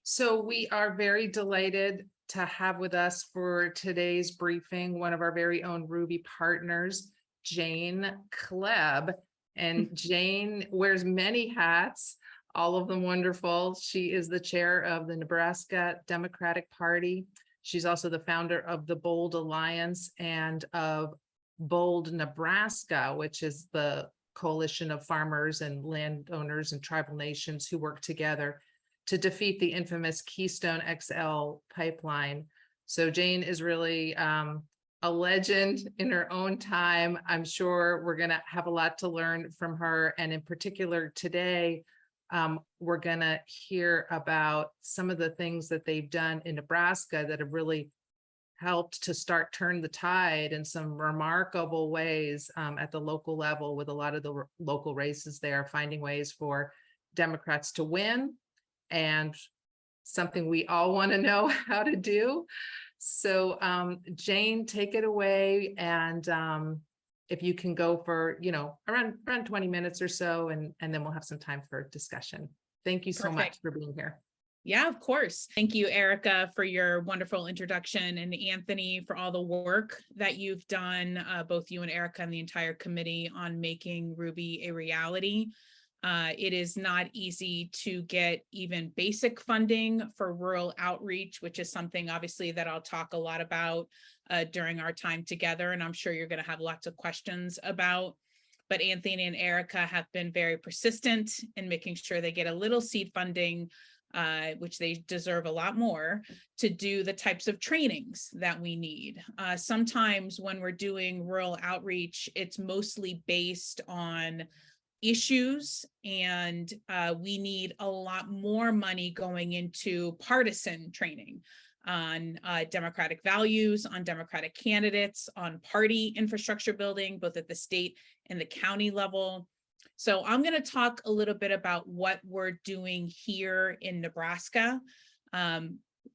So we are very delighted to have with us for today's briefing one of our very own RUBI partners, Jane Kleeb. And Jane wears many hats, all of them wonderful. She is the chair of the Nebraska Democratic Party. She's also the founder of the Bold Alliance and of Bold Nebraska, which is the coalition of farmers and landowners and tribal nations who work together to defeat the infamous Keystone XL pipeline. So Jane is really a legend in her own time. I'm sure we're gonna have a lot to learn from her. And in particular today, we're gonna hear about some of the things that they've done in Nebraska that have really helped to turn the tide in some remarkable ways at the local level, with a lot of the local races there, finding ways for Democrats to win, and something we all want to know how to do. So Jane, take it away. And if you can go for, around 20 minutes or so, and then we'll have some time for discussion. Thank you so much for being here. Yeah, of course. Thank you, Erica, for your wonderful introduction, and Anthony for all the work that you've done, both you and Erica and the entire committee, on making RUBI a reality. It is not easy to get even basic funding for rural outreach, which is something obviously that I'll talk a lot about during our time together, and I'm sure you're going to have lots of questions about. But Anthony and Erica have been very persistent in making sure they get a little seed funding, which they deserve a lot more, to do the types of trainings that we need. Sometimes when we're doing rural outreach, it's mostly based on issues, and we need a lot more money going into partisan training on democratic values, on democratic candidates, on party infrastructure building, both at the state and the county level. So I'm going to talk a little bit about what we're doing here in Nebraska.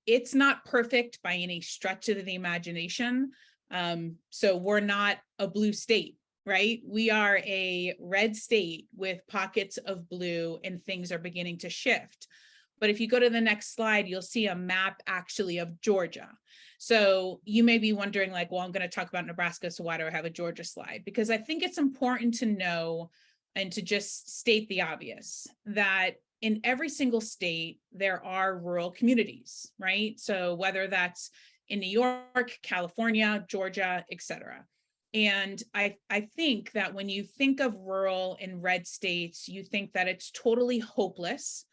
It's not perfect by any stretch of the imagination. So we're not a blue state, right? We are a red state with pockets of blue, and things are beginning to shift. But if you go to the next slide, you'll see a map actually of Georgia. So you may be wondering, like, well, I'm going to talk about Nebraska, so why do I have a Georgia slide? Because I think it's important to know, and to just state the obvious, that in every single state, there are rural communities, right? So whether that's in New York, California, Georgia, etc. And I think that when you think of rural in red states, you think that it's totally hopeless,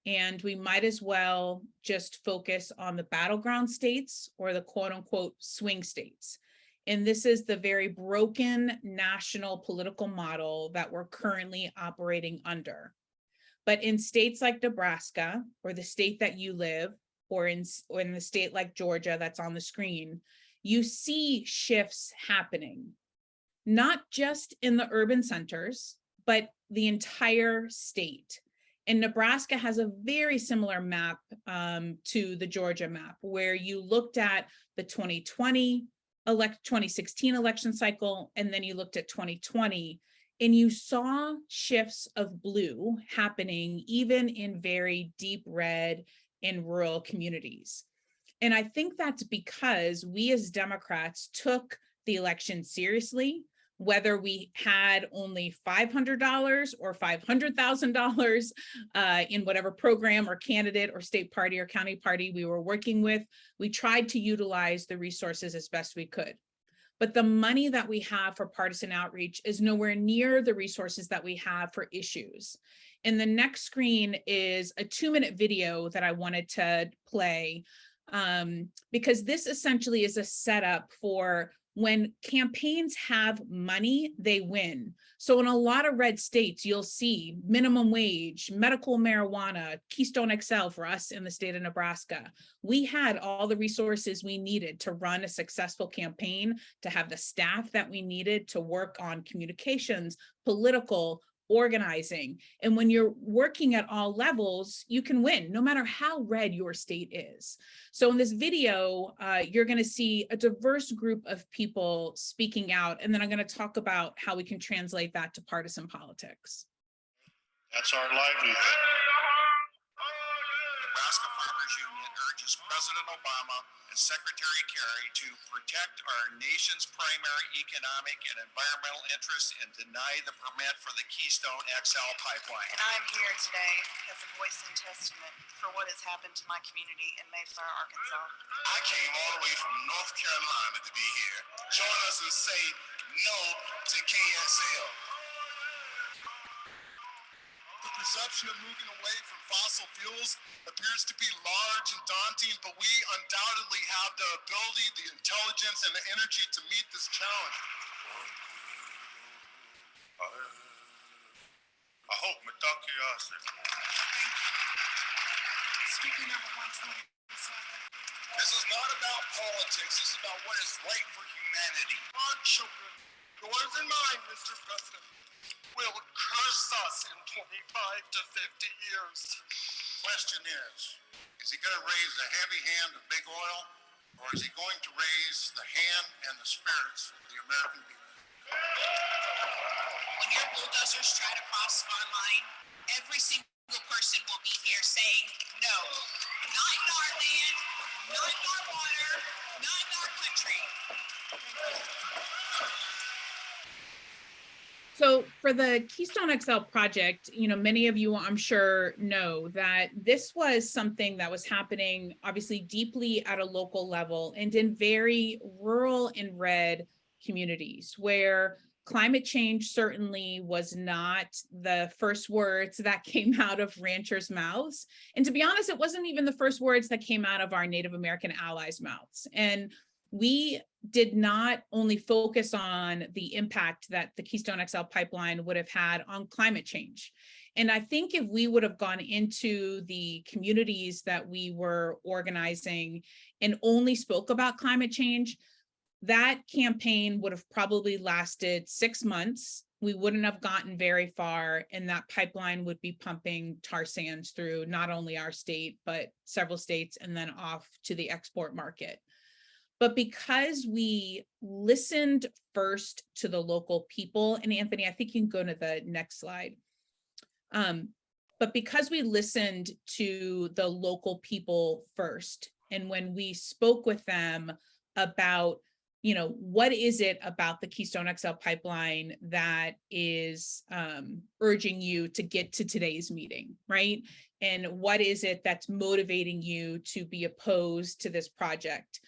and we might as well just focus on the battleground states, or the quote unquote swing states. And this is the very broken national political model that we're currently operating under. But in states like Nebraska, or the state that you live, or in the state like Georgia that's on the screen, you see shifts happening, not just in the urban centers, but the entire state. And Nebraska has a very similar map to the Georgia map, where you looked at the 2016 election cycle, and then you looked at 2020, and you saw shifts of blue happening even in very deep red in rural communities. And I think that's because we as Democrats took the election seriously, whether we had only $500 or $500,000 in whatever program or candidate or state party or county party we were working with. We tried to utilize the resources as best we could. But the money that we have for partisan outreach is nowhere near the resources that we have for issues. And the next screen is a 2-minute video that I wanted to play, because this essentially is a setup for when campaigns have money, they win. So in a lot of red states, you'll see minimum wage, medical marijuana, Keystone XL for us in the state of Nebraska. We had all the resources we needed to run a successful campaign, to have the staff that we needed to work on communications, political, organizing. And when you're working at all levels, you can win, no matter how red your state is. So in this video, you're going to see a diverse group of people speaking out, and then I'm going to talk about how we can translate that to partisan politics. That's our livelihood. Nebraska farmers urges President Obama and Secretary Kerry to protect our nation's primary economic and environmental interests and deny the permit for the Keystone XL pipeline. And I'm here today as a voice and testament for what has happened to my community in Mayflower, Arkansas. I came all the way from North Carolina to be here. Join us and say no to KSL. The perception of moving away from fossil fuels appears to be large and daunting, but we undoubtedly have the ability, the intelligence, and the energy to meet this challenge. I hope my curiosity. Speaker number 127. This is not about politics. This is about what is right for humanity. Our children, yours and mine, Mr. President, will curse us in 25 to 50 years. Question is he going to raise the heavy hand of big oil, or is he going to raise the hand and the spirits of the American people? When your bulldozers try to cross our line, every single person will be here saying, no, not in our land, not in our water, not in our country. So for the Keystone XL project, many of you, I'm sure, know that this was something that was happening obviously deeply at a local level and in very rural and red communities where climate change certainly was not the first words that came out of ranchers' mouths. And to be honest, it wasn't even the first words that came out of our Native American allies' mouths. And we did not only focus on the impact that the Keystone XL pipeline would have had on climate change. And I think if we would have gone into the communities that we were organizing and only spoke about climate change, that campaign would have probably lasted 6 months. We wouldn't have gotten very far, and that pipeline would be pumping tar sands through not only our state, but several states and then off to the export market. But because we listened first to the local people, and Anthony, I think you can go to the next slide. But because we listened to the local people first, and when we spoke with them about, what is it about the Keystone XL pipeline that is urging you to get to today's meeting, right? And what is it that's motivating you to be opposed to this project?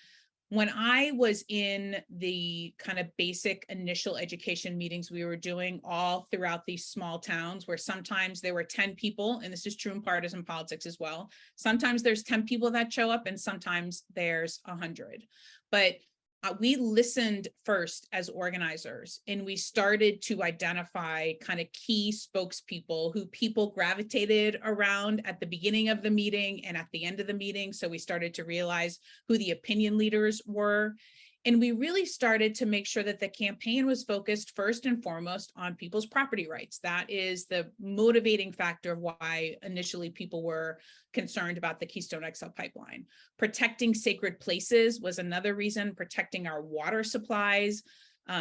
When I was in the kind of basic initial education meetings we were doing all throughout these small towns where sometimes there were 10 people, and this is true in partisan politics as well. Sometimes there's 10 people that show up and sometimes there's 100. But we listened first as organizers, and we started to identify kind of key spokespeople who people gravitated around at the beginning of the meeting and at the end of the meeting. So we started to realize who the opinion leaders were. And we really started to make sure that the campaign was focused first and foremost on people's property rights. That is the motivating factor of why initially people were concerned about the Keystone XL pipeline. Protecting sacred places was another reason, protecting our water supplies,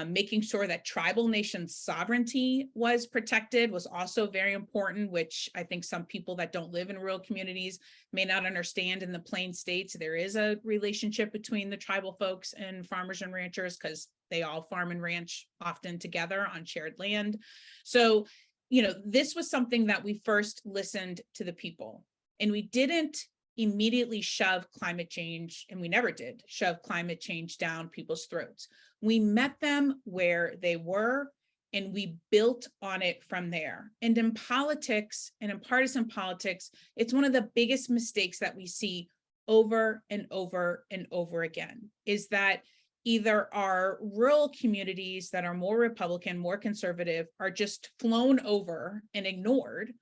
making sure that tribal nation sovereignty was protected was also very important, which I think some people that don't live in rural communities may not understand. In the Plain States, there is a relationship between the tribal folks and farmers and ranchers because they all farm and ranch often together on shared land. So, this was something that we first listened to the people, and we didn't immediately shove climate change, and we never did shove climate change down people's throats. We met them where they were, and we built on it from there. And in politics and in partisan politics, it's one of the biggest mistakes that we see over and over and over again, is that either our rural communities that are more Republican, more conservative, are just flown over and ignored,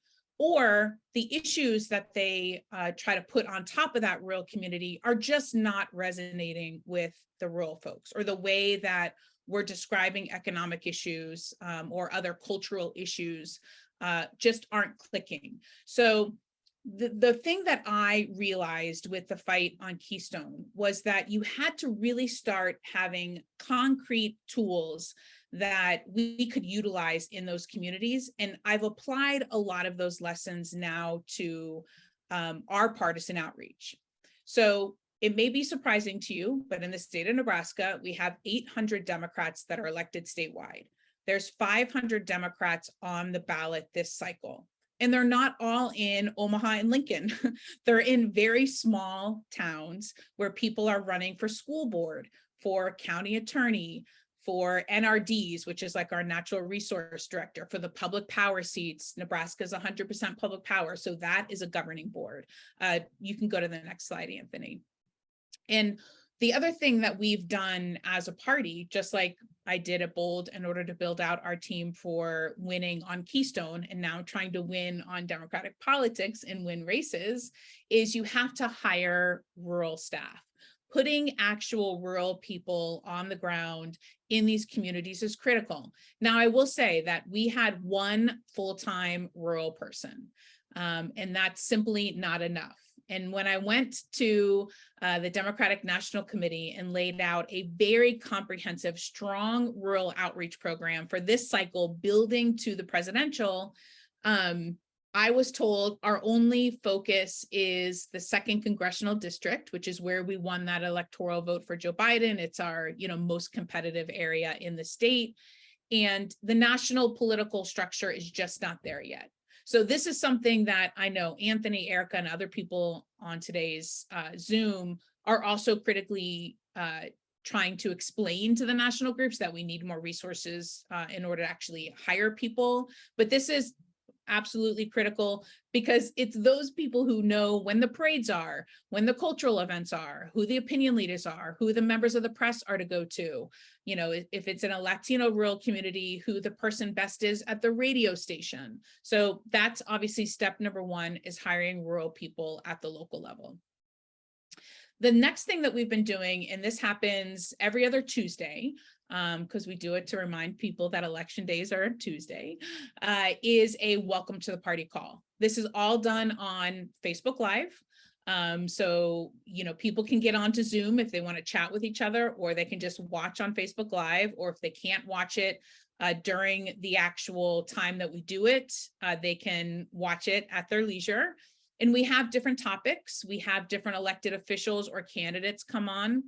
or the issues that they try to put on top of that rural community are just not resonating with the rural folks, or the way that we're describing economic issues or other cultural issues just aren't clicking. So the thing that I realized with the fight on Keystone was that you had to really start having concrete tools that we could utilize in those communities. And I've applied a lot of those lessons now to our partisan outreach. So it may be surprising to you, but in the state of Nebraska, we have 800 Democrats that are elected statewide. There's 500 Democrats on the ballot this cycle. And they're not all in Omaha and Lincoln. They're in very small towns where people are running for school board, for county attorney, for NRDs, which is like our natural resource director, for the public power seats. Nebraska is 100% public power. So that is a governing board. You can go to the next slide, Anthony. And the other thing that we've done as a party, just like I did at Bold in order to build out our team for winning on Keystone and now trying to win on Democratic politics and win races, is you have to hire rural staff. Putting actual rural people on the ground in these communities is critical. Now, I will say that we had one full-time rural person, and that's simply not enough. And when I went to the Democratic National Committee and laid out a very comprehensive, strong rural outreach program for this cycle, building to the presidential, I was told our only focus is the 2nd congressional district, which is where we won that electoral vote for Joe Biden. It's our, most competitive area in the state. And the national political structure is just not there yet. So this is something that I know Anthony, Erica, and other people on today's Zoom are also critically trying to explain to the national groups that we need more resources in order to actually hire people. But this is absolutely critical because it's those people who know when the parades are, when the cultural events are, who the opinion leaders are, who the members of the press are to go to. If it's in a Latino rural community, who the person best is at the radio station. So that's obviously step number 1, is hiring rural people at the local level. The next thing that we've been doing, and this happens every other Tuesday, because we do it to remind people that election days are Tuesday, is a welcome to the party call. This is all done on Facebook Live. So, people can get onto Zoom if they want to chat with each other, or they can just watch on Facebook Live, or if they can't watch it during the actual time that we do it, they can watch it at their leisure. And we have different topics. We have different elected officials or candidates come on.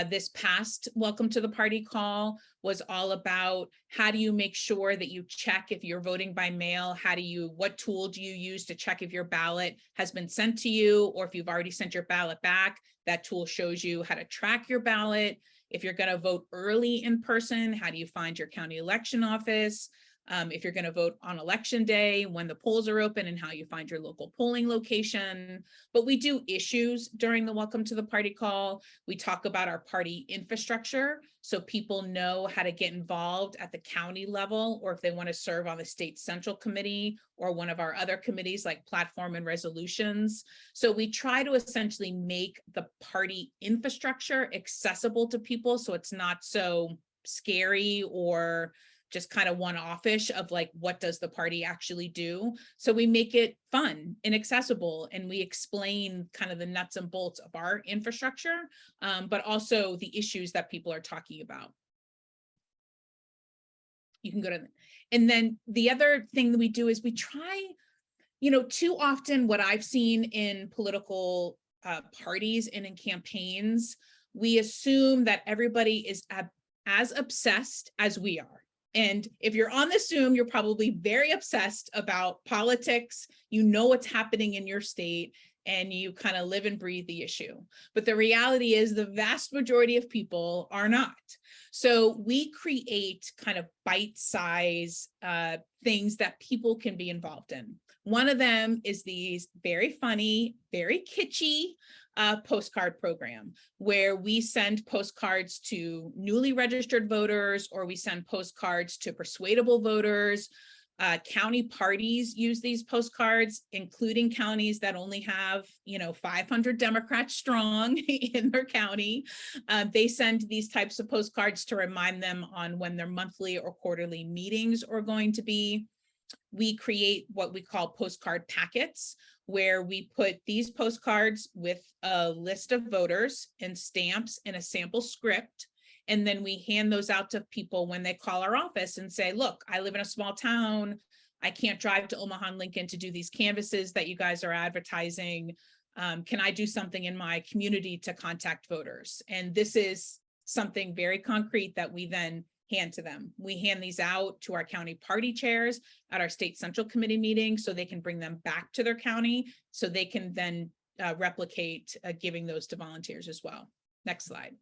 This past welcome to the party call was all about how do you make sure that you check if you're voting by mail, what tool do you use to check if your ballot has been sent to you, or if you've already sent your ballot back, that tool shows you how to track your ballot. If you're going to vote early in person, how do you find your county election office? If you're going to vote on election day, when the polls are open, and how you find your local polling location. But we do issues during the welcome to the party call. We talk about our party infrastructure, so people know how to get involved at the county level, or if they want to serve on the state central committee or one of our other committees like platform and resolutions. So we try to essentially make the party infrastructure accessible to people, so it's not so scary or just kind of one-offish of like, what does the party actually do? So we make it fun and accessible, and we explain kind of the nuts and bolts of our infrastructure, but also the issues that people are talking about. You can go to, and then the other thing that we do is we try, too often what I've seen in political parties and in campaigns, we assume that everybody is as obsessed as we are. And if you're on the Zoom, you're probably very obsessed about politics, what's happening in your state, and you kind of live and breathe the issue. But the reality is the vast majority of people are not. So we create kind of bite-size things that people can be involved in. One of them is these very funny, very kitschy postcard program, where we send postcards to newly registered voters, or we send postcards to persuadable voters. County parties use these postcards, including counties that only have, 500 Democrats strong in their county. They send these types of postcards to remind them on when their monthly or quarterly meetings are going to be. We create what we call postcard packets, where we put these postcards with a list of voters and stamps and a sample script. And then we hand those out to people when they call our office and say, look, I live in a small town. I can't drive to Omaha and Lincoln to do these canvases that you guys are advertising. Can I do something in my community to contact voters? And this is something very concrete that we then hand to them. We hand these out to our county party chairs at our state central committee meeting so they can bring them back to their county so they can then replicate giving those to volunteers as well. Next slide.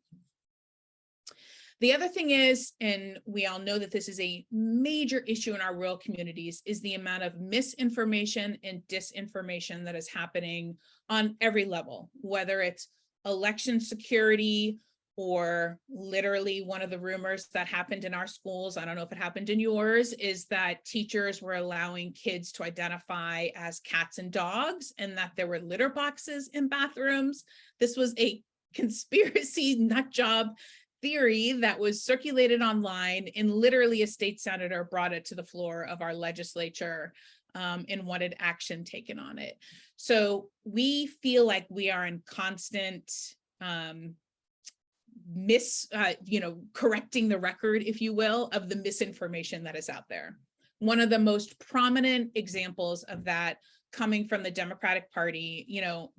The other thing is, and we all know that this is a major issue in our rural communities, is the amount of misinformation and disinformation that is happening on every level, whether it's election security or literally one of the rumors that happened in our schools, I don't know if it happened in yours, is that teachers were allowing kids to identify as cats and dogs and that there were litter boxes in bathrooms. This was a conspiracy nut job theory that was circulated online, and literally a state senator brought it to the floor of our legislature and wanted action taken on it. So we feel like we are in constant correcting the record, if you will, of the misinformation that is out there. One of the most prominent examples of that coming from the Democratic Party,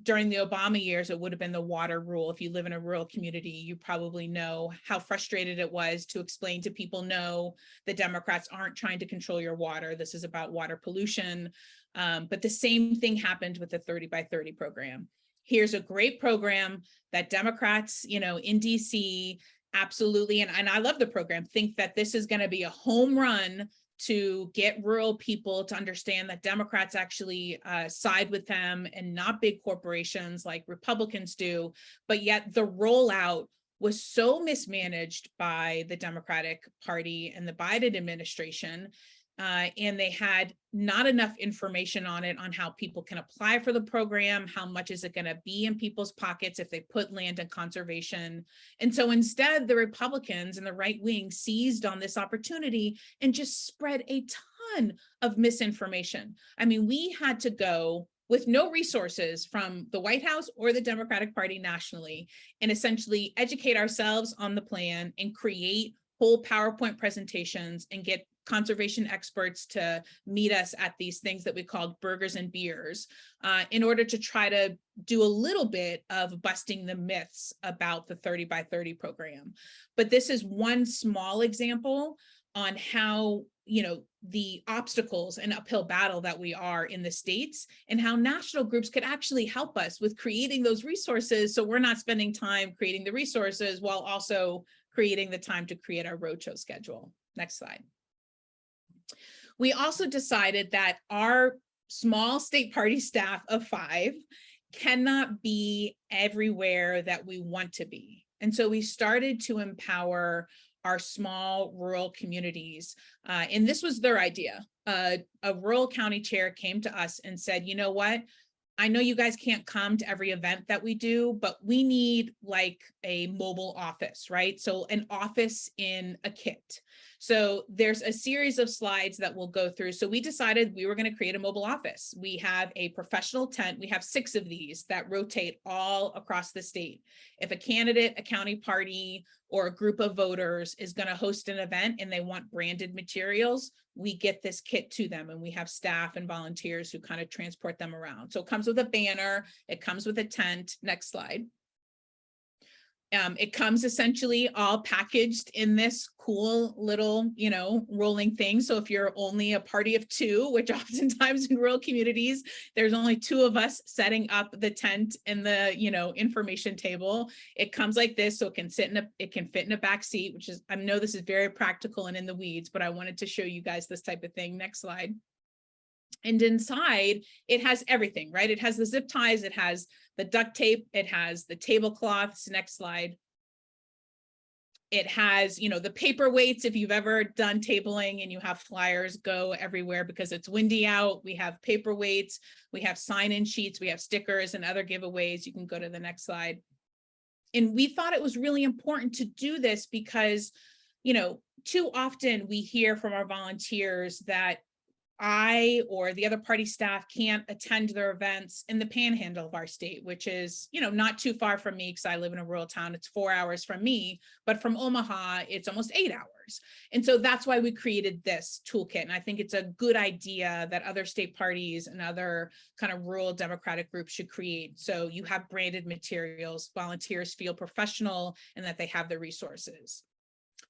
during the Obama years, it would have been the water rule. If you live in a rural community, you probably know how frustrated it was to explain to people, no, the Democrats aren't trying to control your water. This is about water pollution. But the same thing happened with the 30 by 30 program. Here's a great program that Democrats, in DC, absolutely, and I love the program, think that this is going to be a home run to get rural people to understand that Democrats actually side with them and not big corporations like Republicans do. But yet the rollout was so mismanaged by the Democratic Party and the Biden administration. And they had not enough information on it, on how people can apply for the program, how much is it going to be in people's pockets if they put land in conservation. And so instead, the Republicans and the right wing seized on this opportunity and just spread a ton of misinformation. I mean, we had to go with no resources from the White House or the Democratic Party nationally and essentially educate ourselves on the plan and create whole PowerPoint presentations and get conservation experts to meet us at these things that we called burgers and beers in order to try to do a little bit of busting the myths about the 30 by 30 program. But this is one small example on how, the obstacles and uphill battle that we are in the states and how national groups could actually help us with creating those resources. So we're not spending time creating the resources while also creating the time to create our roadshow schedule. Next slide. We also decided that our small state party staff of 5 cannot be everywhere that we want to be. And so we started to empower our small rural communities. And this was their idea. A rural county chair came to us and said, you know what? I know you guys can't come to every event that we do, but we need like a mobile office, right? So an office in a kit. So there's a series of slides that we'll go through. So we decided we were going to create a mobile office. We have a professional tent. We have 6 of these that rotate all across the state. If a candidate, a county party, or a group of voters is going to host an event and they want branded materials, we get this kit to them and we have staff and volunteers who kind of transport them around. So it comes with a banner, it comes with a tent. Next slide. It comes essentially all packaged in this cool little, rolling thing. So if you're only a party of 2, which oftentimes in rural communities, there's only 2 of us setting up the tent and the, information table. It comes like this, so it can fit in a back seat, which is, I know this is very practical and in the weeds, but I wanted to show you guys this type of thing. Next slide. And inside, it has everything, right? It has the zip ties, it has the duct tape, it has the tablecloths. Next slide. It has, the paperweights. If you've ever done tabling and you have flyers go everywhere because it's windy out, we have paperweights, we have sign-in sheets, we have stickers and other giveaways. You can go to the next slide. And we thought it was really important to do this because, too often we hear from our volunteers that I or the other party staff can't attend their events in the panhandle of our state, which is, not too far from me because I live in a rural town. It's 4 hours from me, but from Omaha, it's almost 8 hours. And so that's why we created this toolkit. And I think it's a good idea that other state parties and other kind of rural Democratic groups should create. So you have branded materials, volunteers feel professional, and that they have the resources.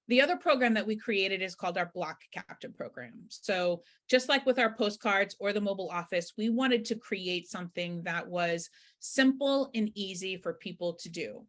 The other program that we created is called our Block Captain program. So just like with our postcards or the mobile office, we wanted to create something that was simple and easy for people to do.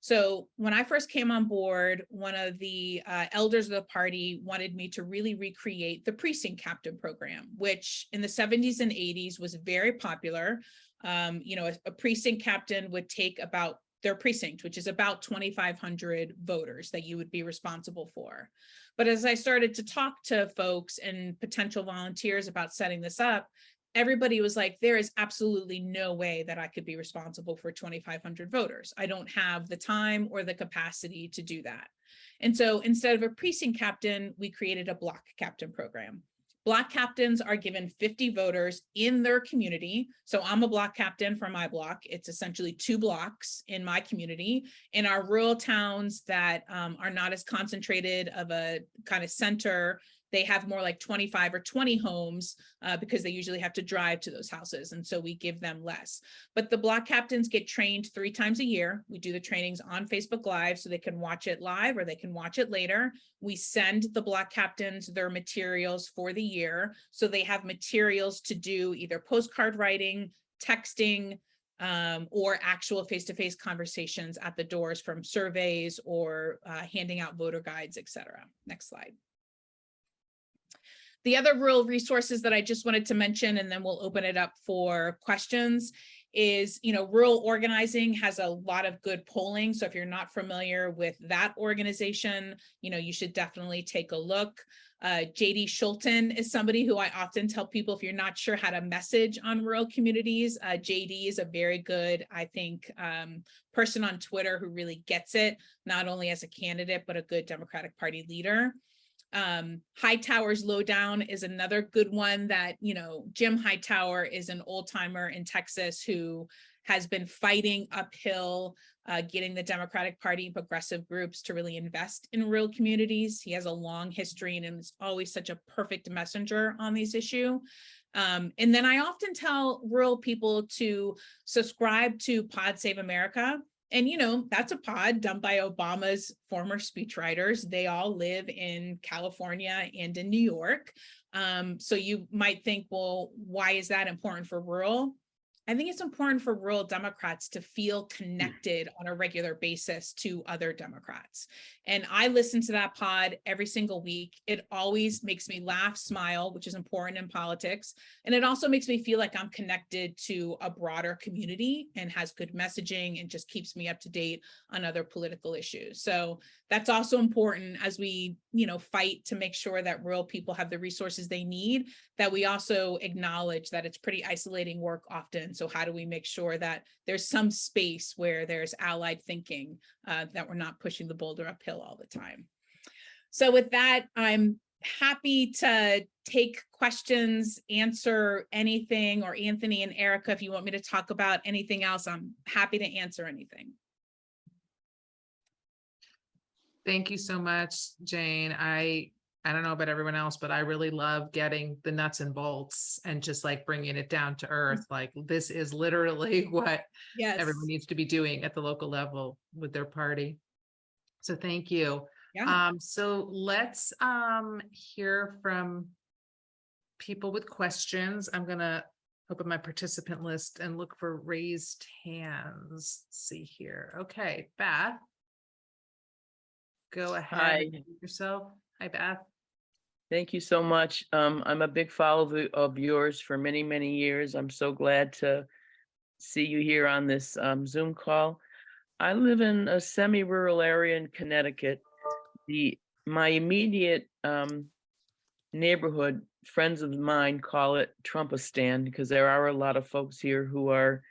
So when I first came on board, one of the elders of the party wanted me to really recreate the precinct captain program, which in the 70s and 80s was very popular. A precinct captain would take about their precinct, which is about 2,500 voters that you would be responsible for. But as I started to talk to folks and potential volunteers about setting this up, everybody was like, there is absolutely no way that I could be responsible for 2,500 voters. I don't have the time or the capacity to do that. And so instead of a precinct captain, we created a block captain program. Block captains are given 50 voters in their community. So I'm a block captain for my block. It's essentially 2 blocks in my community. In our rural towns that are not as concentrated of a kind of center, they have more like 25 or 20 homes because they usually have to drive to those houses. And so we give them less. But the block captains get trained 3 times a year. We do the trainings on Facebook Live so they can watch it live or they can watch it later. We send the block captains their materials for the year. So they have materials to do either postcard writing, texting, or actual face-to-face conversations at the doors from surveys or handing out voter guides, etc. Next slide. The other rural resources that I just wanted to mention, and then we'll open it up for questions, is, rural organizing has a lot of good polling. So if you're not familiar with that organization, you should definitely take a look. JD Schulten is somebody who I often tell people, if you're not sure how to message on rural communities, JD is a very good, I think, person on Twitter who really gets it, not only as a candidate, but a good Democratic Party leader. Hightower's Lowdown is another good one that, Jim Hightower is an old timer in Texas who has been fighting uphill, getting the Democratic Party and progressive groups to really invest in rural communities. He has a long history and is always such a perfect messenger on these issues. And then I often tell rural people to subscribe to Pod Save America. And, that's a pod done by Obama's former speechwriters. They all live in California and in New York. So you might think, well, why is that important for rural? I think it's important for rural Democrats to feel connected on a regular basis to other Democrats. And I listen to that pod every single week. It always makes me laugh, smile, which is important in politics. And it also makes me feel like I'm connected to a broader community and has good messaging and just keeps me up to date on other political issues. So that's also important as we, fight to make sure that rural people have the resources they need, that we also acknowledge that it's pretty isolating work often. So how do we make sure that there's some space where there's allied thinking, that we're not pushing the boulder uphill all the time? So with that, I'm happy to take questions, answer anything, or Anthony and Erica, if you want me to talk about anything else, I'm happy to answer anything. Thank you so much, Jane. I don't know about everyone else, but I really love getting the nuts and bolts and just like bringing it down to earth. Like this is literally what everyone needs to be doing at the local level with their party. So thank you. Yeah. So let's hear from people with questions. I'm gonna open my participant list and look for raised hands. Let's see here. Okay, Beth. Go ahead. Hi. And introduce yourself. Hi, Beth. Thank you so much. I'm a big follower of yours for many, many years. I'm so glad to see you here on this Zoom call. I live in a semi-rural area in Connecticut. My immediate neighborhood, friends of mine call it Trumpistan because there are a lot of folks here who are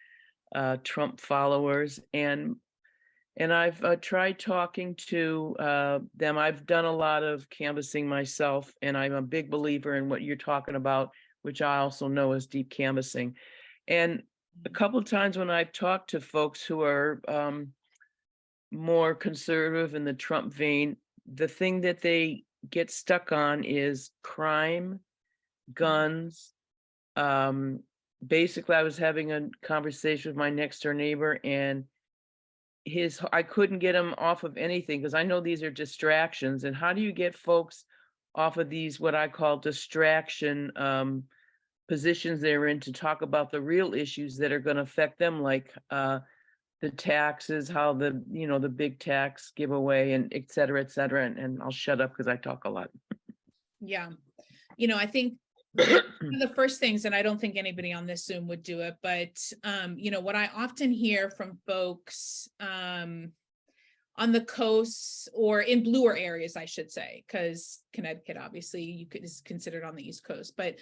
Trump followers. And I've tried talking to them. I've done a lot of canvassing myself, and I'm a big believer in what you're talking about which I also know is deep canvassing. And a couple of times when I've talked to folks who are more conservative in the Trump vein, the thing that they get stuck on is crime, guns. Basically, I was having a conversation with my next door neighbor, and I couldn't get him off of anything because I know these are distractions. And how do you get folks off of these, what I call distraction positions they're in, to talk about the real issues that are going to affect them, like the taxes, how the big tax giveaway, and et cetera, et cetera. And I'll shut up because I talk a lot. Yeah. I think one of the first things, and I don't think anybody on this Zoom would do it, but what I often hear from folks on the coast, or in bluer areas, I should say, because Connecticut obviously is considered on the East Coast, but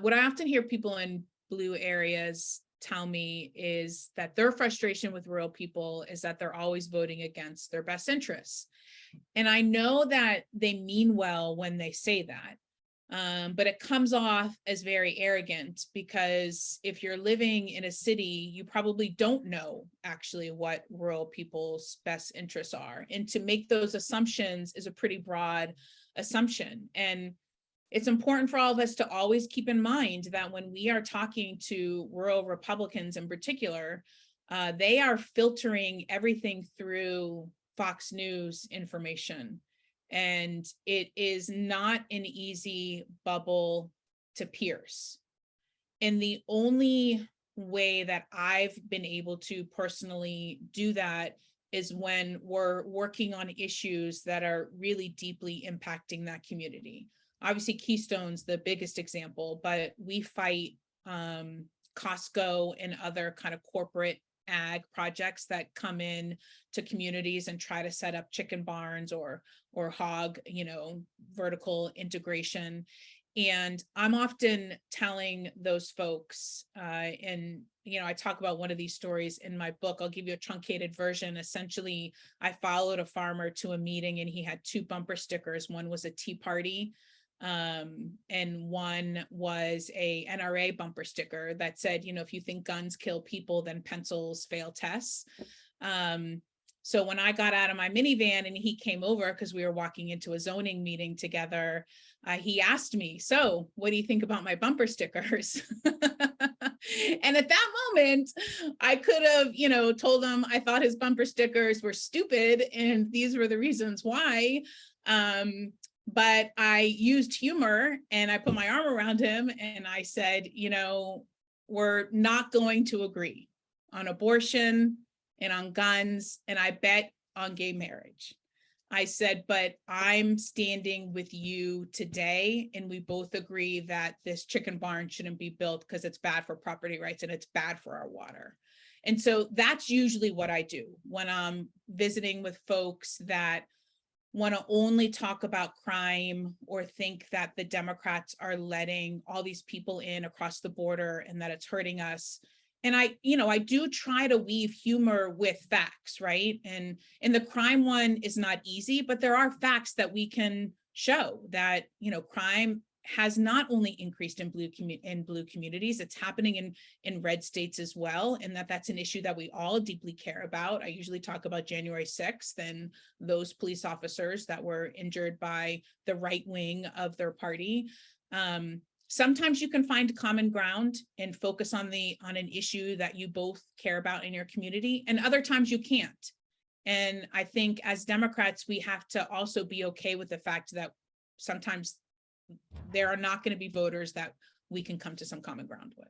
what I often hear people in blue areas tell me is that their frustration with rural people is that they're always voting against their best interests. And I know that they mean well when they say that. But it comes off as very arrogant, because if you're living in a city, you probably don't know actually what rural people's best interests are. And to make those assumptions is a pretty broad assumption. And it's important for all of us to always keep in mind that when we are talking to rural Republicans in particular, they are filtering everything through Fox News information. And it is not an easy bubble to pierce. And the only way that I've been able to personally do that is when we're working on issues that are really deeply impacting that community. Obviously, Keystone's the biggest example, but we fight Costco and other kind of corporate ag projects that come in to communities and try to set up chicken barns or hog, vertical integration. And I'm often telling those folks, and I talk about one of these stories in my book. I'll give you a truncated version. Essentially, I followed a farmer to a meeting, and he had two bumper stickers. One was a Tea Party, and one was a NRA bumper sticker that said, if you think guns kill people, then pencils fail tests. So when I got out of my minivan and he came over, because we were walking into a zoning meeting together, he asked me, "So what do you think about my bumper stickers?" And at that moment, I could have, told him I thought his bumper stickers were stupid and these were the reasons why. But I used humor, and I put my arm around him and I said, we're not going to agree on abortion and on guns, and I bet on gay marriage. I said, but I'm standing with you today, and we both agree that this chicken barn shouldn't be built because it's bad for property rights and it's bad for our water. And so that's usually what I do when I'm visiting with folks that want to only talk about crime or think that the Democrats are letting all these people in across the border and that it's hurting us. And I do try to weave humor with facts, right? And the crime one is not easy, but there are facts that we can show that, crime has not only increased in blue communities, it's happening in red states as well. And that's an issue that we all deeply care about. I usually talk about January 6th and those police officers that were injured by the right wing of their party. Sometimes you can find common ground and focus on an issue that you both care about in your community, and other times you can't. And I think as Democrats, we have to also be okay with the fact that sometimes there are not going to be voters that we can come to some common ground with.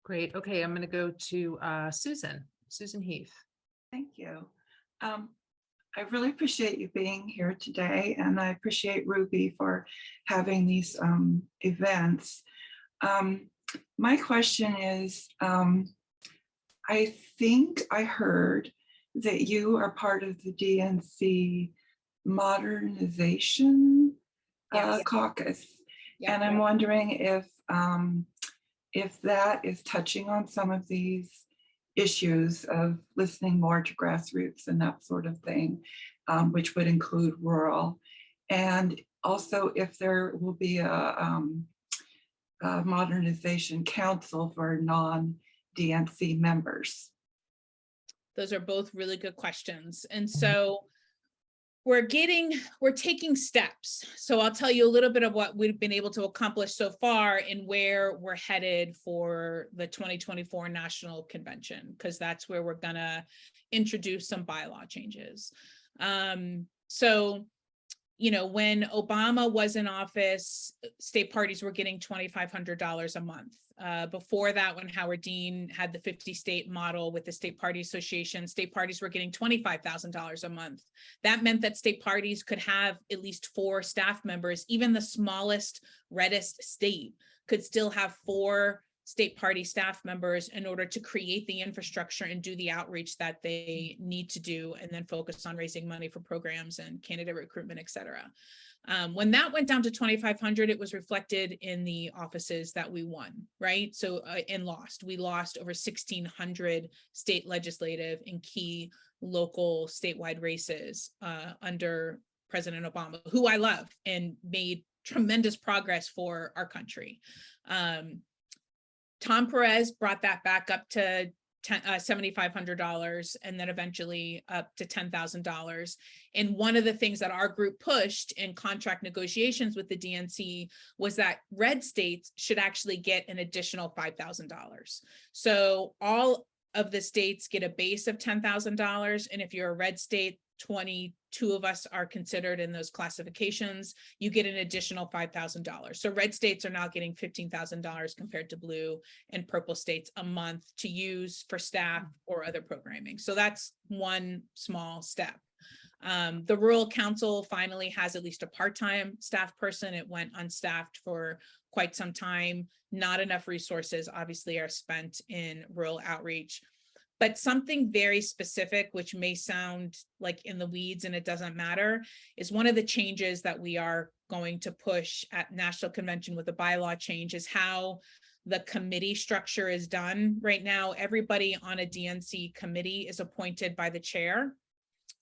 Great. Okay, I'm going to go to Susan Heath. Thank you. I really appreciate you being here today, and I appreciate RUBI for having these events. My question is, I think I heard that you are part of the DNC modernization caucus, and I'm wondering if that is touching on some of these issues of listening more to grassroots and that sort of thing, which would include rural. And also if there will be a modernization council for non-DNC members. Those are both really good questions. And so we're taking steps. So I'll tell you a little bit of what we've been able to accomplish so far and where we're headed for the 2024 National Convention, because that's where we're gonna introduce some bylaw changes. So, you know, when Obama was in office, state parties were getting $2,500 a month. Before that, when Howard Dean had the 50-state model with the State Party Association, state parties were getting $25,000 a month. That meant that state parties could have at least 4 staff members. Even the smallest, reddest state could still have 4 state party staff members in order to create the infrastructure and do the outreach that they need to do, and then focus on raising money for programs and candidate recruitment, et cetera. When that went down to 2,500, it was reflected in the offices that we won, right? So, and lost. We lost over 1,600 state legislative and key local statewide races under President Obama, who I love and made tremendous progress for our country. Tom Perez brought that back up to $7,500 and then eventually up to $10,000. And one of the things that our group pushed in contract negotiations with the DNC was that red states should actually get an additional $5,000. So all of the states get a base of $10,000. And if you're a red state, 22 of us are considered in those classifications, you get an additional $5,000. So red states are now getting $15,000 compared to blue and purple states a month to use for staff or other programming. So that's one small step. The Rural Council finally has at least a part-time staff person. It went unstaffed for quite some time. Not enough resources obviously are spent in rural outreach. But something very specific, which may sound like in the weeds and it doesn't matter, is one of the changes that we are going to push at National Convention with the bylaw change is how the committee structure is done. Right now, everybody on a DNC committee is appointed by the chair,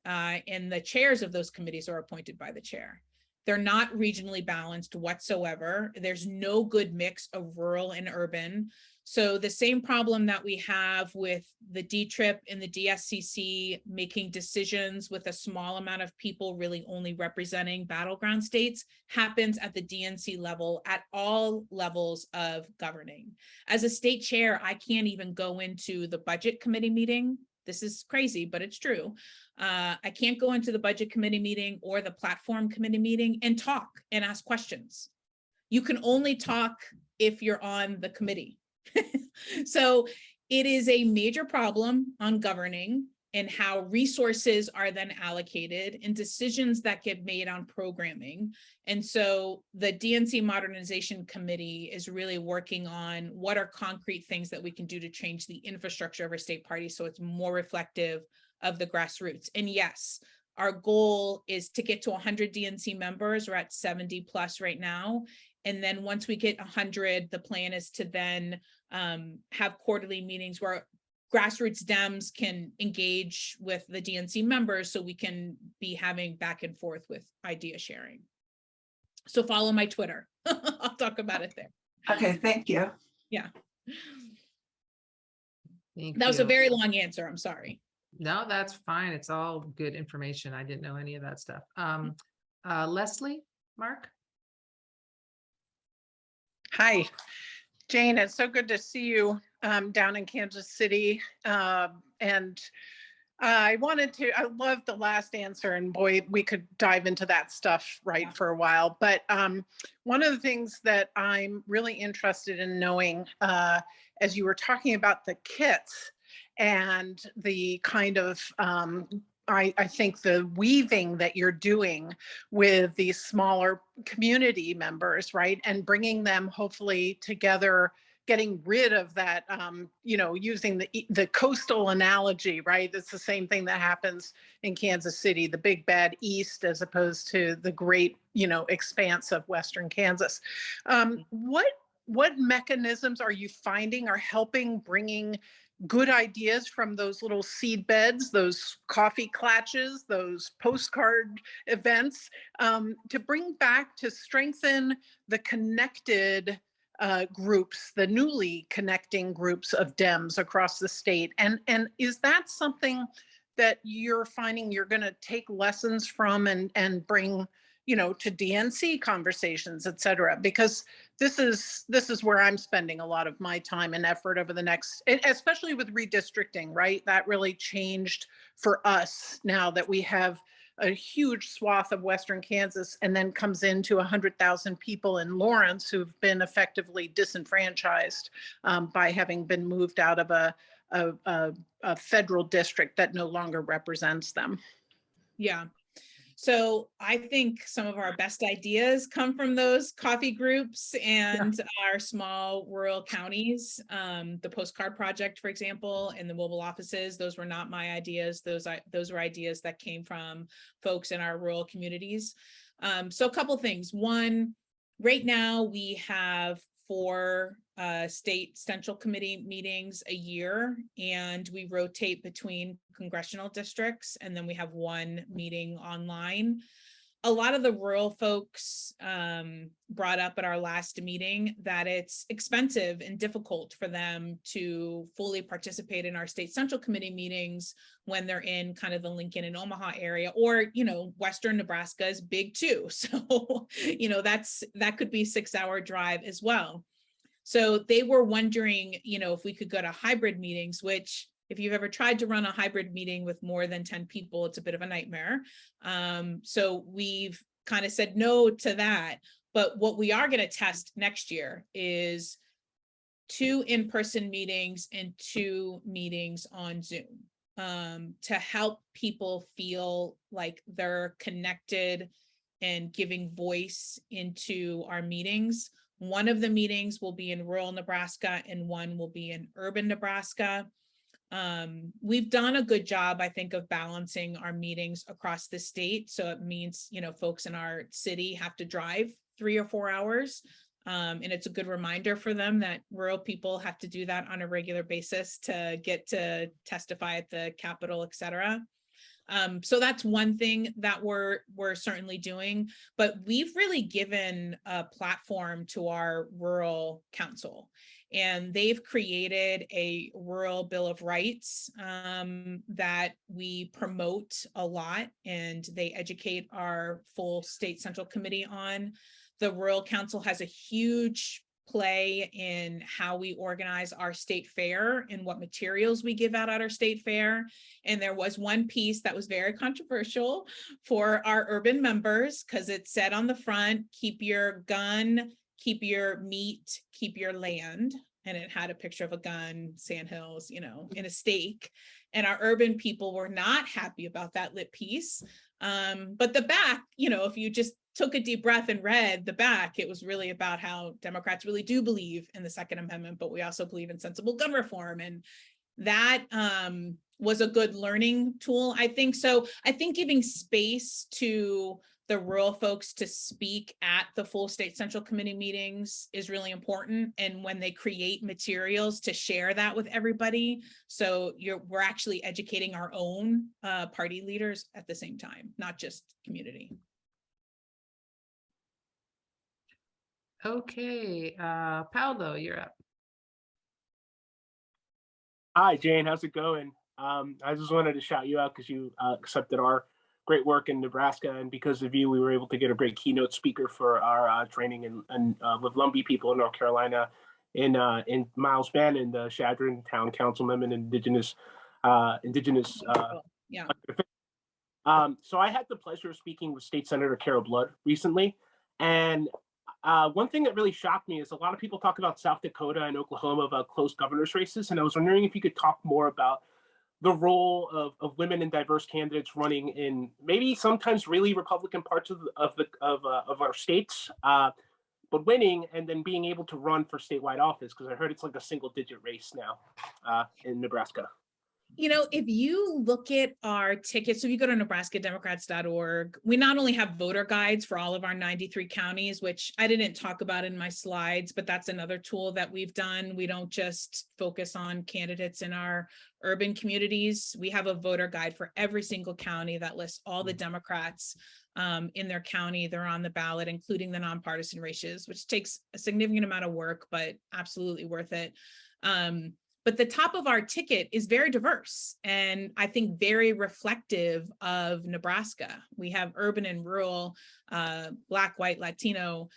and the chairs of those committees are appointed by the chair. They're not regionally balanced whatsoever. There's no good mix of rural and urban. So the same problem that we have with the DTRIP and the DSCC making decisions with a small amount of people really only representing battleground states happens at the DNC level at all levels of governing. As a state chair, I can't even go into the budget committee meeting. This is crazy, but it's true. I can't go into the budget committee meeting or the platform committee meeting and talk and ask questions. You can only talk if you're on the committee. So it is a major problem on governing and how resources are then allocated and decisions that get made on programming. And so the DNC Modernization Committee is really working on what are concrete things that we can do to change the infrastructure of our state party so it's more reflective of the grassroots. And yes, our goal is to get to 100 DNC members. We're at 70 plus right now. And then once we get 100, the plan is to then have quarterly meetings where grassroots Dems can engage with the DNC members so we can be having back and forth with idea sharing. So follow my Twitter. I'll talk about it there. Okay, thank you. Yeah. That was a very long answer. I'm sorry. No, that's fine. It's all good information. I didn't know any of that stuff. Leslie, Mark? Hi, Jane. It's so good to see you down in Kansas City. And I love the last answer, and boy, we could dive into that stuff for a while. But one of the things that I'm really interested in knowing, as you were talking about the kits and the kind of I think the weaving that you're doing with these smaller community members, right? And bringing them hopefully together, getting rid of that, using the coastal analogy, right? It's the same thing that happens in Kansas City, the big bad East, as opposed to the great, expanse of Western Kansas. What mechanisms are you finding are helping bringing good ideas from those little seed beds, those coffee clatches, those postcard events, to bring back, to strengthen the connected groups, the newly connecting groups of Dems across the state. And is that something that you're finding you're going to take lessons from and bring, you know, to DNC conversations, et cetera? Because this is where I'm spending a lot of my time and effort over the next, especially with redistricting, right? That really changed for us now that we have a huge swath of Western Kansas and then comes into 100,000 people in Lawrence who've been effectively disenfranchised by having been moved out of a federal district that no longer represents them. Yeah. So I think some of our best ideas come from those coffee groups and our small rural counties. The postcard project, for example, and the mobile offices, those were not my ideas. Those were ideas that came from folks in our rural communities. So a couple things. One, right now we have 4 state central committee meetings a year, and we rotate between congressional districts, and then we have 1 meeting online. A lot of the rural folks brought up at our last meeting that it's expensive and difficult for them to fully participate in our state central committee meetings when they're in kind of the Lincoln and Omaha area, or, you know, Western Nebraska is big too. So, you know, that could be a 6-hour drive as well. So they were wondering, you know, if we could go to hybrid meetings, which if you've ever tried to run a hybrid meeting with more than 10 people, it's a bit of a nightmare. So we've kind of said no to that. But what we are going to test next year is 2 in-person meetings and 2 meetings on Zoom, to help people feel like they're connected and giving voice into our meetings. One of the meetings will be in rural Nebraska and one will be in urban Nebraska. We've done a good job, I think, of balancing our meetings across the state. So it means, you know, folks in our city have to drive 3 or 4 hours. And it's a good reminder for them that rural people have to do that on a regular basis to get to testify at the Capitol, et cetera. So that's one thing that we're certainly doing, but we've really given a platform to our rural council, and they've created a rural Bill of Rights that we promote a lot, and they educate our full state central committee on. The rural council has a huge play in how we organize our state fair and what materials we give out at our state fair. And there was one piece that was very controversial for our urban members because it said on the front, keep your gun, keep your meat, keep your land. And it had a picture of a gun, sandhills, you know, in a stake. And our urban people were not happy about that lit piece. But the back, you know, if you just took a deep breath and read the back, it was really about how Democrats really do believe in the Second Amendment, but we also believe in sensible gun reform. And that was a good learning tool, I think. So I think giving space to the rural folks to speak at the full state central committee meetings is really important. And when they create materials, to share that with everybody. So we're actually educating our own party leaders at the same time, not just community. Okay, Paolo, you're up. Hi, Jane. How's it going? I just wanted to shout you out because you accepted our great work in Nebraska, and because of you, we were able to get a great keynote speaker for our training with Lumbee people in North Carolina, in Miles Bannon, the Chadron Town Councilman and Indigenous. Yeah. So I had the pleasure of speaking with State Senator Carol Blood recently, and one thing that really shocked me is a lot of people talk about South Dakota and Oklahoma about close governor's races, and I was wondering if you could talk more about the role of women and diverse candidates running in maybe sometimes really Republican parts of our states, but winning and then being able to run for statewide office, because I heard it's like a single-digit race now in Nebraska. You know, if you look at our tickets, so if you go to nebraskademocrats.org, we not only have voter guides for all of our 93 counties, which I didn't talk about in my slides, but that's another tool that we've done. We don't just focus on candidates in our urban communities. We have a voter guide for every single county that lists all the Democrats in their county. They're on the ballot, including the nonpartisan races, which takes a significant amount of work, but absolutely worth it. But the top of our ticket is very diverse and I think very reflective of Nebraska. We have urban and rural, Black, white, Latino,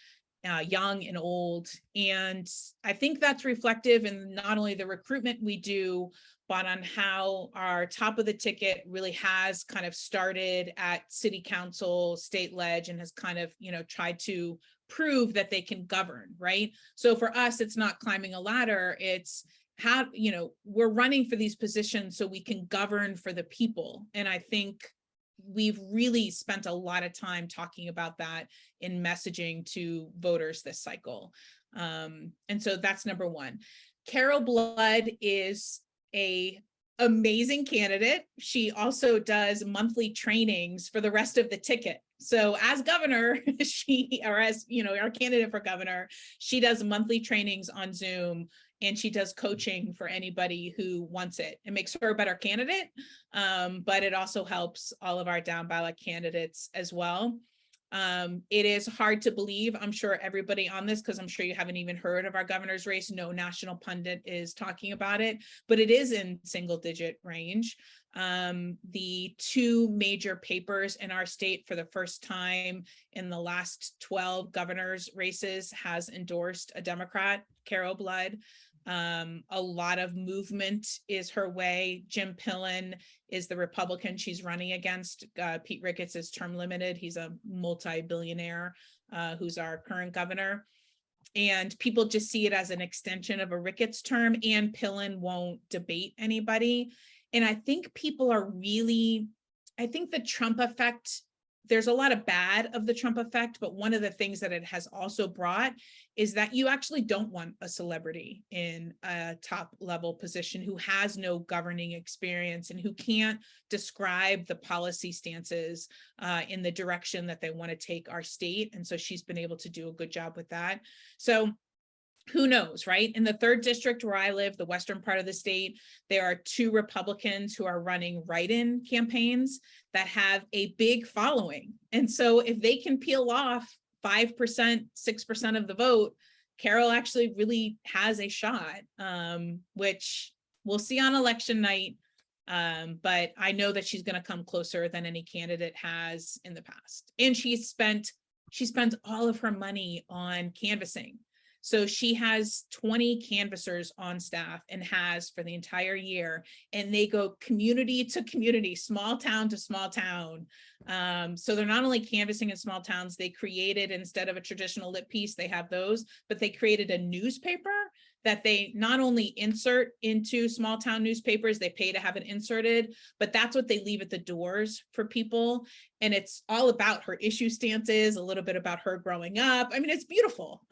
young and old. And I think that's reflective in not only the recruitment we do, but on how our top of the ticket really has kind of started at city council, state ledge, and has kind of, you know, tried to prove that they can govern, right? So for us, it's not climbing a ladder, it's how, you know, we're running for these positions so we can govern for the people. And I think we've really spent a lot of time talking about that in messaging to voters this cycle. And so that's number one. Carol Blood is a amazing candidate. She also does monthly trainings for the rest of the ticket. So as governor, or as, you know, our candidate for governor, she does monthly trainings on Zoom, and she does coaching for anybody who wants it. It makes her a better candidate, but it also helps all of our down ballot candidates as well. It is hard to believe, I'm sure everybody on this, because I'm sure you haven't even heard of our governor's race, no national pundit is talking about it, but it is in single digit range. The two major papers in our state for the first time in the last 12 governor's races has endorsed a Democrat, Carol Blood. A lot of movement is her way. Jim Pillen is the Republican she's running against. Pete Ricketts is term limited. He's a multi-billionaire who's our current governor. And people just see it as an extension of a Ricketts term, and Pillen won't debate anybody. And I think people are really, I think the Trump effect, there's a lot of bad of the Trump effect, but one of the things that it has also brought is that you actually don't want a celebrity in a top level position who has no governing experience and who can't describe the policy stances in the direction that they want to take our state. And so she's been able to do a good job with that. So who knows, right? In the 3rd district where I live, the western part of the state, there are 2 Republicans who are running write-in campaigns that have a big following. And so if they can peel off 5%, 6% of the vote, Carol actually really has a shot, which we'll see on election night. But I know that she's going to come closer than any candidate has in the past. And she spent all of her money on canvassing. So she has 20 canvassers on staff and has for the entire year, and they go community to community, small town to small town. So they're not only canvassing in small towns, they created, instead of a traditional lit piece, they have those, but they created a newspaper that they not only insert into small town newspapers, they pay to have it inserted, but that's what they leave at the doors for people. And it's all about her issue stances, a little bit about her growing up. I mean, it's beautiful.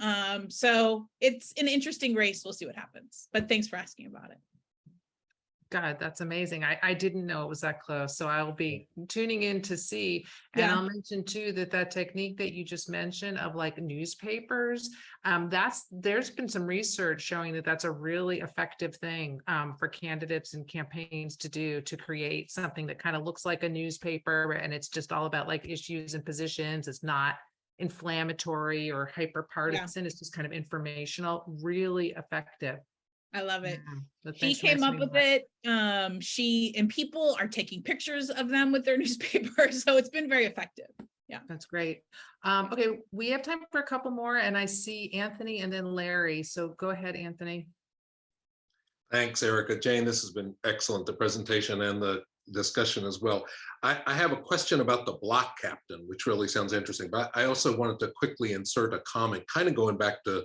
So it's an interesting race. We'll see what happens, but thanks for asking about it. God, that's amazing. I didn't know it was that close. So I'll be tuning in to see. And Yeah. I'll mention too that technique that you just mentioned of like newspapers, there's been some research showing that that's a really effective thing for candidates and campaigns to do, to create something that kind of looks like a newspaper, and it's just all about like issues and positions. It's not inflammatory or hyper partisan. It's just kind of informational, really effective. I love it. Yeah, She came up with it. And people are taking pictures of them with their newspaper. So it's been very effective. Yeah. That's great. Okay, we have time for a couple more, and I see Anthony and then Larry. So go ahead, Anthony. Thanks, Erica. Jane, this has been excellent, the presentation and the discussion as well. I have a question about the block captain, which really sounds interesting, but I also wanted to quickly insert a comment, kind of going back to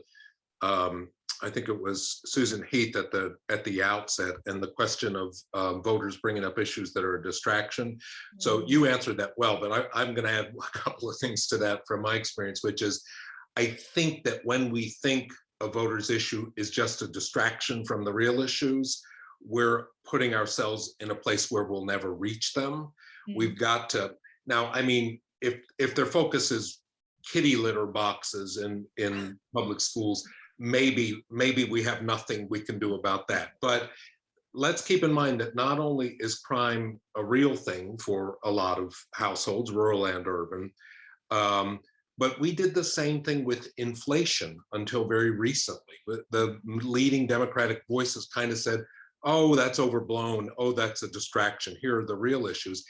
I think it was Susan Heath at the outset, and the question of voters bringing up issues that are a distraction. So you answered that well, but I'm going to add a couple of things to that from my experience, which is I think that when we think a voter's issue is just a distraction from the real issues, we're putting ourselves in a place where we'll never reach them. We've got to, now, I mean, if their focus is kitty litter boxes in public schools, maybe we have nothing we can do about that. But let's keep in mind that not only is crime a real thing for a lot of households, rural and urban, but we did the same thing with inflation until very recently. The leading Democratic voices kind of said, oh, that's overblown. Oh, that's a distraction. Here are the real issues.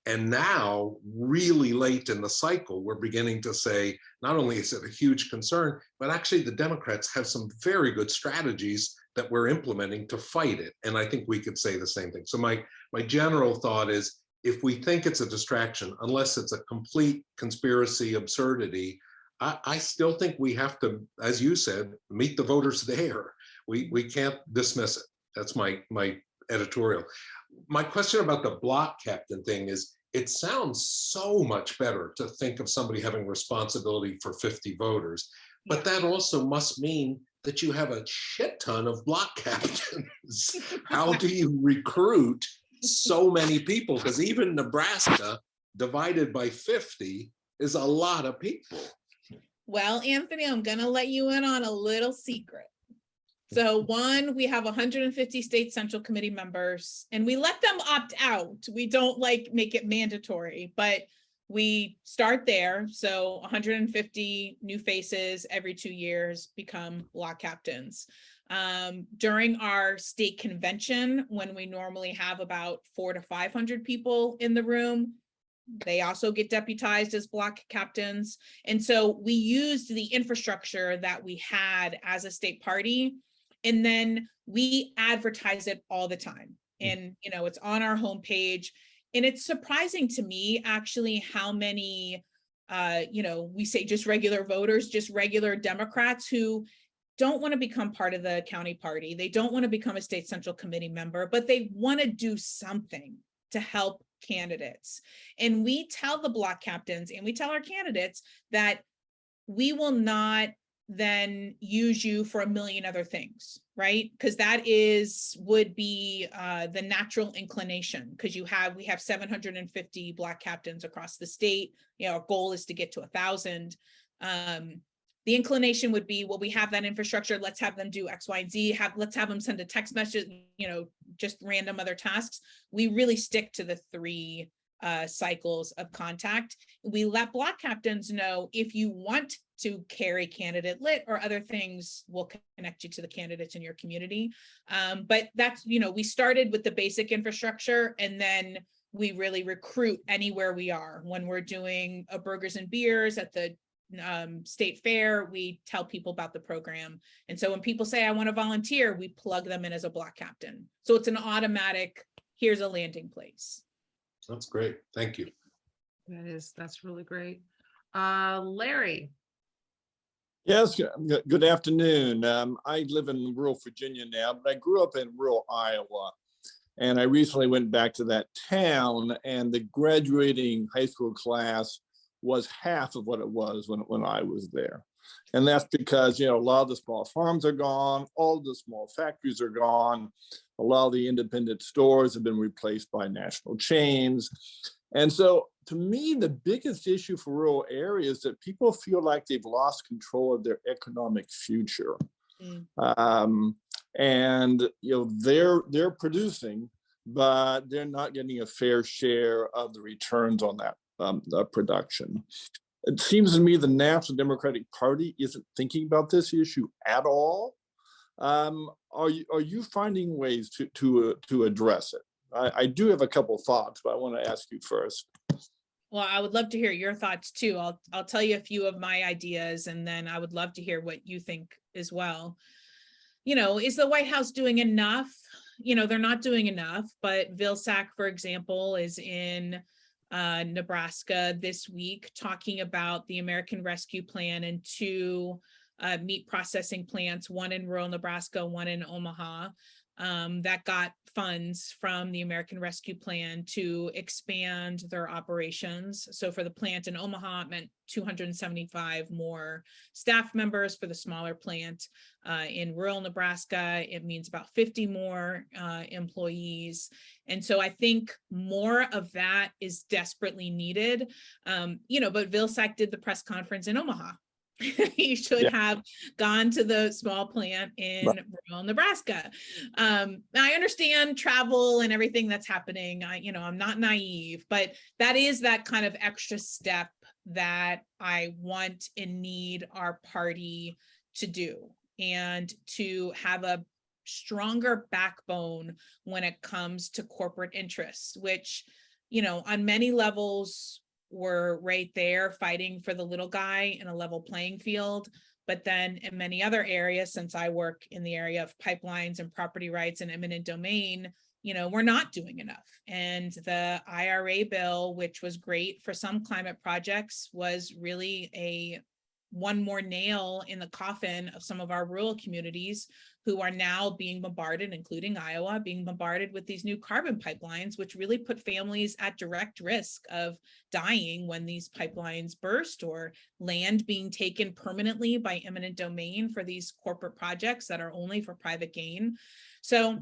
And now, really late in the cycle, we're beginning to say, not only is it a huge concern, but actually the Democrats have some very good strategies that we're implementing to fight it. And I think we could say the same thing. So my general thought is, if we think it's a distraction, unless it's a complete conspiracy absurdity, I still think we have to, as you said, meet the voters there. We can't dismiss it. That's my editorial. My question about the block captain thing is, it sounds so much better to think of somebody having responsibility for 50 voters, but that also must mean that you have a shit ton of block captains. How do you recruit so many people? Because even Nebraska divided by 50 is a lot of people. Well, Anthony, I'm gonna let you in on a little secret. So one, we have 150 state central committee members and we let them opt out. We don't make it mandatory, but we start there. So 150 new faces every 2 years become block captains. During our state convention, when we normally have about 400 to 500 people in the room, they also get deputized as block captains. And so we used the infrastructure that we had as a state party, and then we advertise it all the time. And, it's on our homepage. And it's surprising to me, actually, how many, we say just regular voters, just regular Democrats who don't want to become part of the county party. They don't want to become a state central committee member, but they want to do something to help candidates. And we tell the block captains and we tell our candidates that we will not then use you for a million other things, right? Because that would be the natural inclination, because we have 750 block captains across the state. Our goal is to get to 1,000. The inclination would be, well, we have that infrastructure, let's have them do X, Y, and Z, let's have them send a text message, just random other tasks. We really stick to the 3 cycles of contact. We let block captains know, if you want to carry candidate lit or other things, we'll connect you to the candidates in your community. But that's, we started with the basic infrastructure, and then we really recruit anywhere we are. When we're doing a burgers and beers at the state fair, we tell people about the program. And so when people say, I want to volunteer, we plug them in as a block captain. So it's an automatic, here's a landing place. That's great. Thank you. That's really great. Larry. Yes, good afternoon. I live in rural Virginia now, but I grew up in rural Iowa. And I recently went back to that town, and the graduating high school class was half of what it was when I was there. And that's because, a lot of the small farms are gone, all the small factories are gone, a lot of the independent stores have been replaced by national chains. And so to me, the biggest issue for rural areas is that people feel like they've lost control of their economic future. And they're producing, but they're not getting a fair share of the returns on that production. It seems to me the National Democratic Party isn't thinking about this issue at all. Are you finding ways to address it? I do have a couple of thoughts, but I want to ask you first. Well, I would love to hear your thoughts too. I'll tell you a few of my ideas, and then I would love to hear what you think as well. Is the White House doing enough? They're not doing enough, but Vilsack, for example, is in Nebraska this week talking about the American Rescue Plan and 2 meat processing plants, one in rural Nebraska, one in Omaha. that got funds from the American Rescue Plan to expand their operations. So for the plant in Omaha, it meant 275 more staff members. For the smaller plant in rural Nebraska, it means about 50 more employees. And so I think more of that is desperately needed. But Vilsack did the press conference in Omaha. He should have gone to the small plant in rural Nebraska. I understand travel and everything that's happening. I'm not naive, but that is that kind of extra step that I want and need our party to do, and to have a stronger backbone when it comes to corporate interests, which, on many levels, we're right there fighting for the little guy in a level playing field. But then in many other areas, since I work in the area of pipelines and property rights and eminent domain, we're not doing enough. And the IRA bill, which was great for some climate projects, was really one more nail in the coffin of some of our rural communities who are now being bombarded, including Iowa, being bombarded with these new carbon pipelines, which really put families at direct risk of dying when these pipelines burst, or land being taken permanently by eminent domain for these corporate projects that are only for private gain. So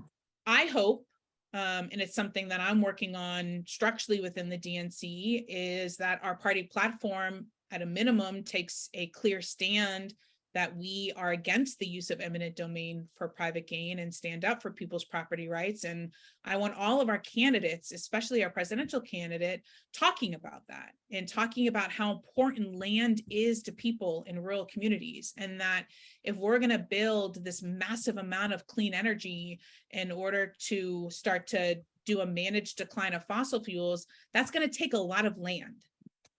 I hope, and it's something that I'm working on structurally within the DNC, is that our party platform at a minimum takes a clear stand that we are against the use of eminent domain for private gain and stand up for people's property rights. And I want all of our candidates, especially our presidential candidate, talking about that and talking about how important land is to people in rural communities. And that if we're going to build this massive amount of clean energy in order to start to do a managed decline of fossil fuels, that's going to take a lot of land.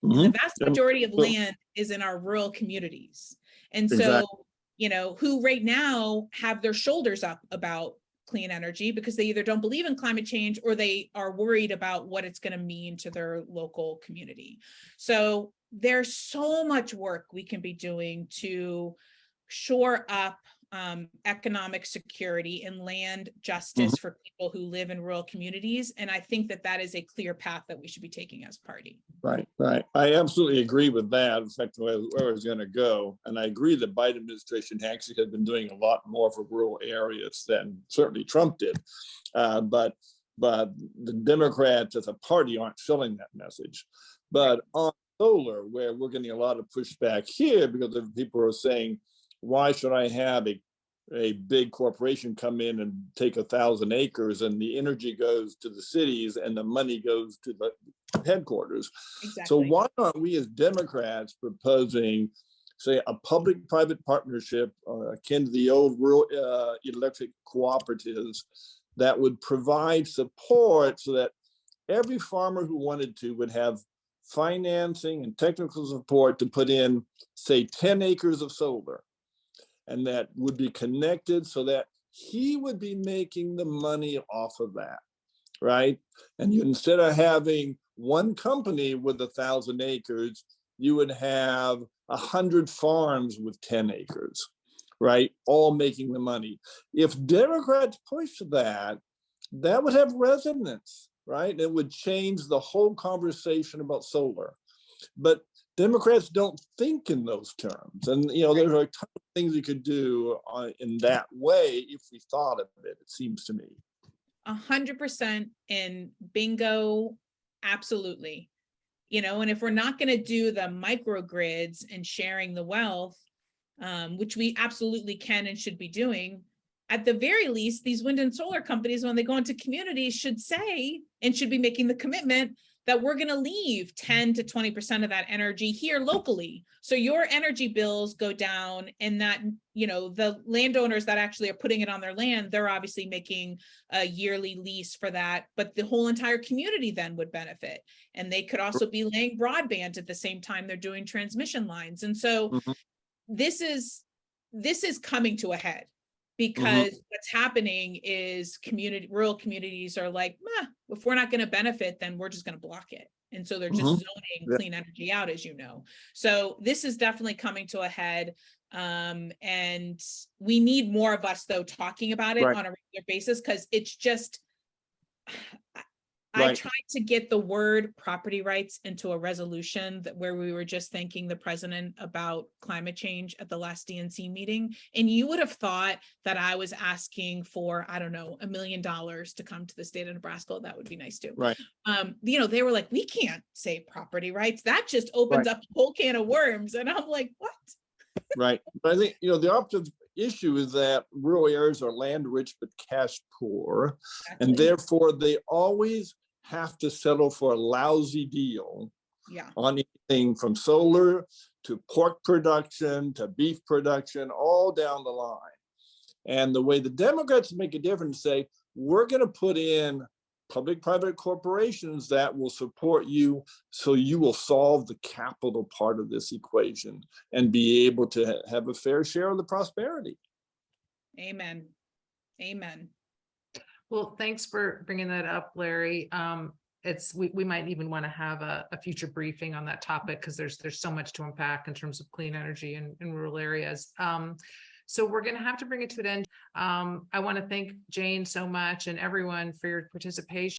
The vast majority of land is in our rural communities. And so, who right now have their shoulders up about clean energy because they either don't believe in climate change or they are worried about what it's going to mean to their local community. So there's so much work we can be doing to shore up economic security and land justice for people who live in rural communities. And I think that is a clear path that we should be taking as party. Right. I absolutely agree with that. In fact, where I was going to go. And I agree that Biden administration actually has been doing a lot more for rural areas than certainly Trump did. But the Democrats as a party aren't selling that message. But on solar, where we're getting a lot of pushback here because of people are saying, why should I have a big corporation come in and take 1,000 acres and the energy goes to the cities and the money goes to the headquarters? Exactly. So why aren't we as Democrats proposing, say, a public-private partnership akin to the old rural electric cooperatives that would provide support so that every farmer who wanted to would have financing and technical support to put in, say, 10 acres of solar. And that would be connected so that he would be making the money off of that, right? And instead of having one company with 1,000 acres, you would have 100 farms with 10 acres, right? All making the money. If Democrats push that, that would have resonance, right? It would change the whole conversation about solar. But Democrats don't think in those terms. And, there are a ton of things you could do in that way if we thought of it, it seems to me. 100% in bingo, absolutely. And if we're not going to do the microgrids and sharing the wealth, which we absolutely can and should be doing, at the very least, these wind and solar companies, when they go into communities, should say and should be making the commitment that we're going to leave 10 to 20% of that energy here locally. So your energy bills go down, and that, the landowners that actually are putting it on their land, they're obviously making a yearly lease for that, but the whole entire community then would benefit. And they could also be laying broadband at the same time they're doing transmission lines. And so this is coming to a head. Because what's happening is rural communities are like, if we're not going to benefit, then we're just going to block it. And so they're just zoning clean energy out, as you know. So this is definitely coming to a head. And we need more of us though talking about it Right. on a regular basis, because it's just, I Right. tried to get the word property rights into a resolution that where we were just thanking the president about climate change at the last DNC meeting. And you would have thought that I was asking for, I don't know, $1 million to come to the state of Nebraska. That would be nice too. Right. You know, they were like, we can't say property rights. That just opens Right. up a whole can of worms. And I'm like, what? Right. But I think, the opposite issue is that rural areas are land rich but cash poor. And Exactly. therefore they always have to settle for a lousy deal Yeah. on anything from solar to pork production to beef production, all down the line. And the way the Democrats make a difference, say, we're going to put in public-private corporations that will support you, so you will solve the capital part of this equation and be able to have a fair share of the prosperity. Amen. Amen. Well, thanks for bringing that up, Larry. We might even want to have a future briefing on that topic, because there's so much to unpack in terms of clean energy in rural areas. So we're going to have to bring it to an end. I want to thank Jane so much and everyone for your participation.